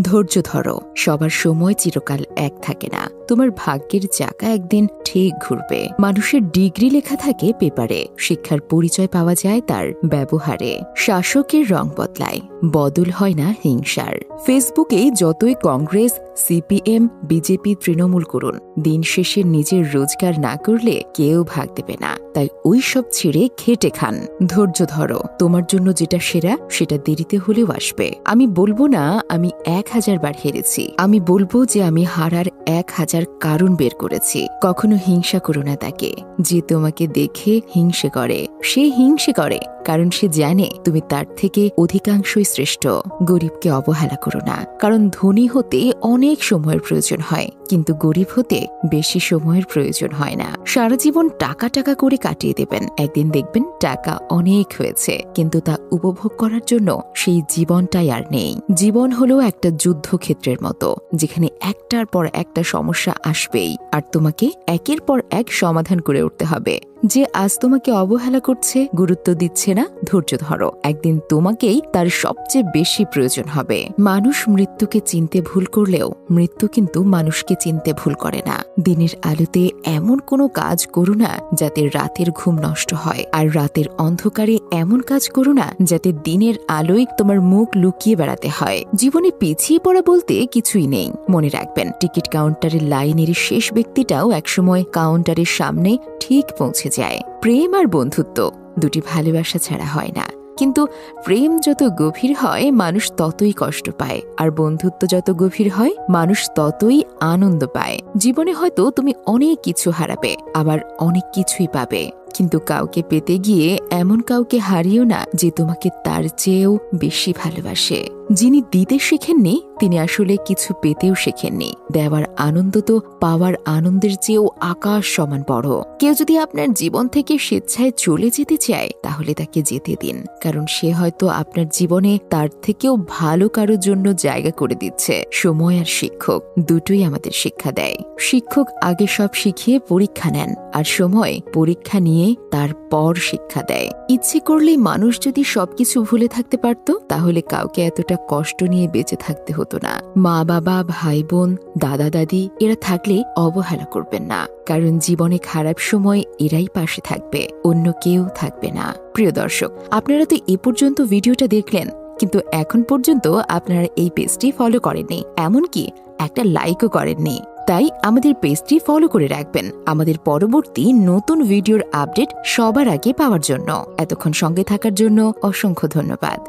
ধৈর্য ধরো, সবার সময় চিরকাল এক থাকে না। তোমার ভাগ্যের চাকা একদিন ঠিক ঘুরবে। মানুষের ডিগ্রি লেখা থাকে পেপারে, শিক্ষার পরিচয় পাওয়া যায় তার ব্যবহারে। শাসকের রং বদলায়, বদল হয় না হিংসার। ফেসবুকে যতই কংগ্রেস, সিপিএম, বিজেপি, তৃণমূল করুন, দিন শেষে নিজের রোজগার না করলে কেউ ভাগ দেবে না। তাই ওই সব ছেড়ে খেটে খান। ধৈর্য ধরো, তোমার জন্য যেটা সেরা সেটা দেরিতে হলেও আসবে। আমি বলবো না আমি 1000 বার হেরেছি, আমি বলবো যে আমি হারার 1000 কারণ বের করেছি। কখনো হিংসা করো না তাকে যে তোমাকে দেখে হিংসে করে। সে হিংসে করে কারণ সে জানে তুমি তার থেকে অধিকাংশই শ্রেষ্ঠ। গরিবকে অবহেলা করো না, কারণ ধনী হতে অনেক সময়ের প্রয়োজন হয়, কিন্তু গরিব হতে বেশি সময়ের প্রয়োজন হয় না। সারা জীবন টাকা টাকা করে কাটিয়ে দেবেন, একদিন দেখবেন টাকা অনেক হয়েছে, কিন্তু তা উপভোগ করার জন্য সেই জীবনটাই আর নেই। জীবন হলো একটা যুদ্ধক্ষেত্রের মতো, যেখানে একটার পর একটা সমস্যা আসবেই, আর তোমাকে একের পর এক সমাধান করে উঠতে হবে। যে আজ তোমাকে অবহেলা করছে, গুরুত্ব দিচ্ছে না, ধৈর্য ধরো, একদিন তোমাকেই তার সবচেয়ে বেশি প্রয়োজন হবে। মানুষ মৃত্যুকে চিনতে ভুল করলেও মৃত্যু কিন্তু মানুষকে চিনতে ভুল করে না। দিনের আলোতে এমন কোনো কাজ করো না যাতে রাতের ঘুম নষ্ট হয়, আর রাতের অন্ধকারে এমন কাজ করো না যাতে দিনের আলোয় তোমার মুখ লুকিয়ে বেড়াতে হয়। জীবনে পিছিয়ে পড়া বলতে কিছুই নেই। মনে রাখবেন, টিকিট কাউন্টারের লাইনের শেষ ব্যক্তিটাও একসময় কাউন্টারের সামনে ঠিক পৌঁছে যায়। প্রেম আর বন্ধুত্ব দুটি ভালোবাসা ছাড়া হয় না, কিন্তু প্রেম যত গভীর হয় মানুষ ততই কষ্ট পায়, আর বন্ধুত্ব যত গভীর হয় মানুষ ততই আনন্দ পায়। জীবনে হয়তো তুমি অনেক কিছু হারাবে, আবার অনেক কিছুই পাবে, কিন্তু কাউকে পেতে গিয়ে এমন কাউকে হারিও না যে তোমাকে তার চেয়েও বেশি ভালোবাসে। যিনি দিতে শেখেননি তিনি আসলে কিছু পেতেও শেখেননি। দেওয়ার আনন্দ তো পাওয়ার আনন্দের চেয়েও আকাশ সমান বড়। কেউ যদি আপনার জীবন থেকে স্বেচ্ছায় চলে যেতে চায় তাহলে তাকে যেতে দিন, কারণ সে হয়তো আপনার জীবনে তার থেকেও ভালো কারোর জন্য জায়গা করে দিচ্ছে। সময় আর শিক্ষক দুটোই আমাদের শিক্ষা দেয়। শিক্ষক আগে সব শিখিয়ে পরীক্ষা নেন, আর সময় পরীক্ষা নিয়ে তারপর শিক্ষা দেয়। ইচ্ছে করলে মানুষ যদি সবকিছু ভুলে থাকতে পারত, তাহলে কাউকে এতটা কষ্ট নিয়ে বেঁচে থাকতে হতো না। মা বাবা, ভাই বোন, দাদা দাদি এরা থাকলে অবহেলা করবেন না, কারণ জীবনে খারাপ সময় এরাই পাশে থাকবে, অন্য কেউ থাকবে না। প্রিয় দর্শক, আপনারা তো এ পর্যন্ত ভিডিওটা দেখলেন, কিন্তু এখন পর্যন্ত আপনারা এই পেজটি ফলো করেননি, এমনকি একটা লাইকও করেননি। তাই আমাদের পেজটি ফলো করে রাখবেন আমাদের পরবর্তী নতুন ভিডিওর আপডেট সবার আগে পাওয়ার জন্য। এতক্ষণ সঙ্গে থাকার জন্য অসংখ্য ধন্যবাদ।